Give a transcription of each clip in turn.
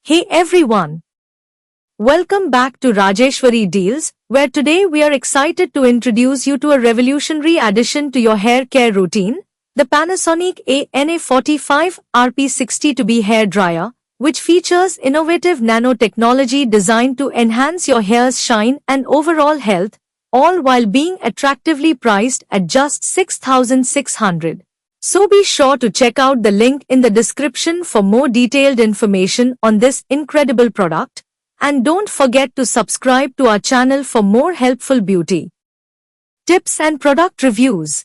Hey everyone! Welcome back to Rajeshwari Deals, where today we are excited to introduce you to a revolutionary addition to your hair care routine, the Panasonic Nanoe RP60 hair dryer, which features innovative nanotechnology designed to enhance your hair's shine and overall health, all while being attractively priced at just 6,600. So be sure to check out the link in the description for more detailed information on this incredible product, and don't forget to subscribe to our channel for more helpful beauty tips and product reviews.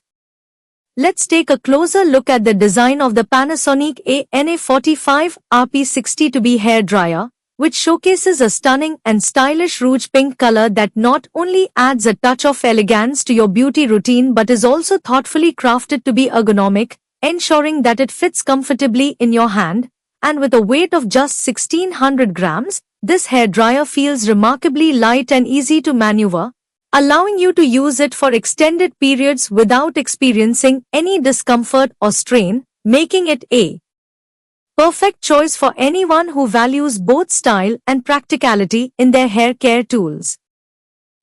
Let's take a closer look at the design of the Panasonic Nanoe RP60 hair dryer, which showcases a stunning and stylish rouge pink color that not only adds a touch of elegance to your beauty routine but is also thoughtfully crafted to be ergonomic, ensuring that it fits comfortably in your hand. And with a weight of just 1600 grams, this hair dryer feels remarkably light and easy to maneuver, allowing you to use it for extended periods without experiencing any discomfort or strain, making it a perfect choice for anyone who values both style and practicality in their hair care tools.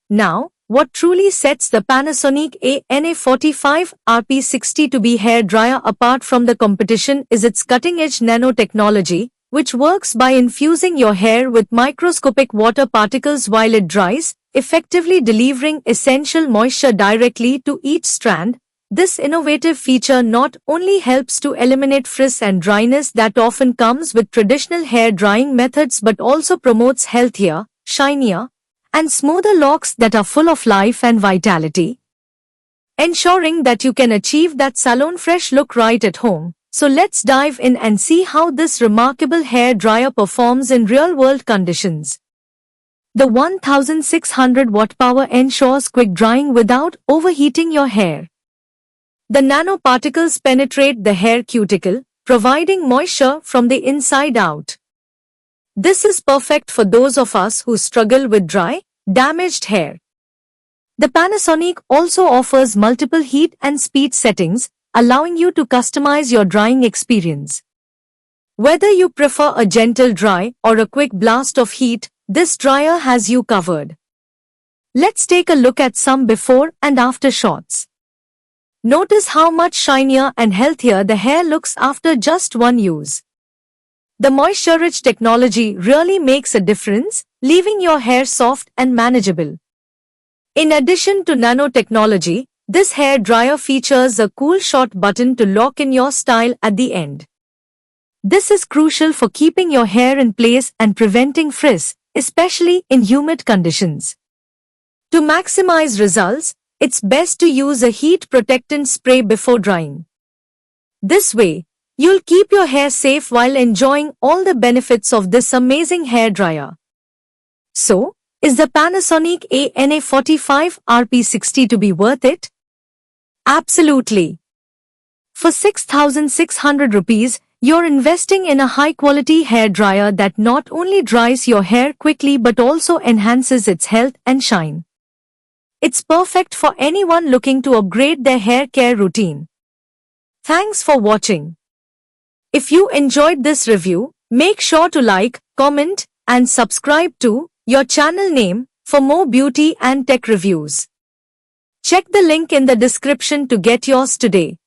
Now, what truly sets the Panasonic Nanoe RP60 hair dryer apart from the competition is its cutting-edge nanotechnology, which works by infusing your hair with microscopic water particles while it dries, effectively delivering essential moisture directly to each strand. This innovative feature not only helps to eliminate frizz and dryness that often comes with traditional hair drying methods but also promotes healthier, shinier, and smoother locks that are full of life and vitality, ensuring that you can achieve that salon-fresh look right at home. So let's dive in and see how this remarkable hair dryer performs in real-world conditions. The 1600-watt power ensures quick drying without overheating your hair. The nanoparticles penetrate the hair cuticle, providing moisture from the inside out. This is perfect for those of us who struggle with dry, damaged hair. The Panasonic also offers multiple heat and speed settings, allowing you to customize your drying experience. Whether you prefer a gentle dry or a quick blast of heat, this dryer has you covered. Let's take a look at some before and after shots. Notice how much shinier and healthier the hair looks after just one use. The moisture-rich technology really makes a difference, leaving your hair soft and manageable. In addition to nanotechnology, this hair dryer features a cool shot button to lock in your style at the end. This is crucial for keeping your hair in place and preventing frizz, especially in humid conditions. To maximize results, it's best to use a heat protectant spray before drying. This way, you'll keep your hair safe while enjoying all the benefits of this amazing hair dryer. So, is the Panasonic Nanoe RP60 worth it? Absolutely. For 6,600 rupees, you're investing in a high-quality hair dryer that not only dries your hair quickly but also enhances its health and shine. It's perfect for anyone looking to upgrade their hair care routine. Thanks for watching. If you enjoyed this review, make sure to like, comment, and subscribe to your channel name for more beauty and tech reviews. Check the link in the description to get yours today.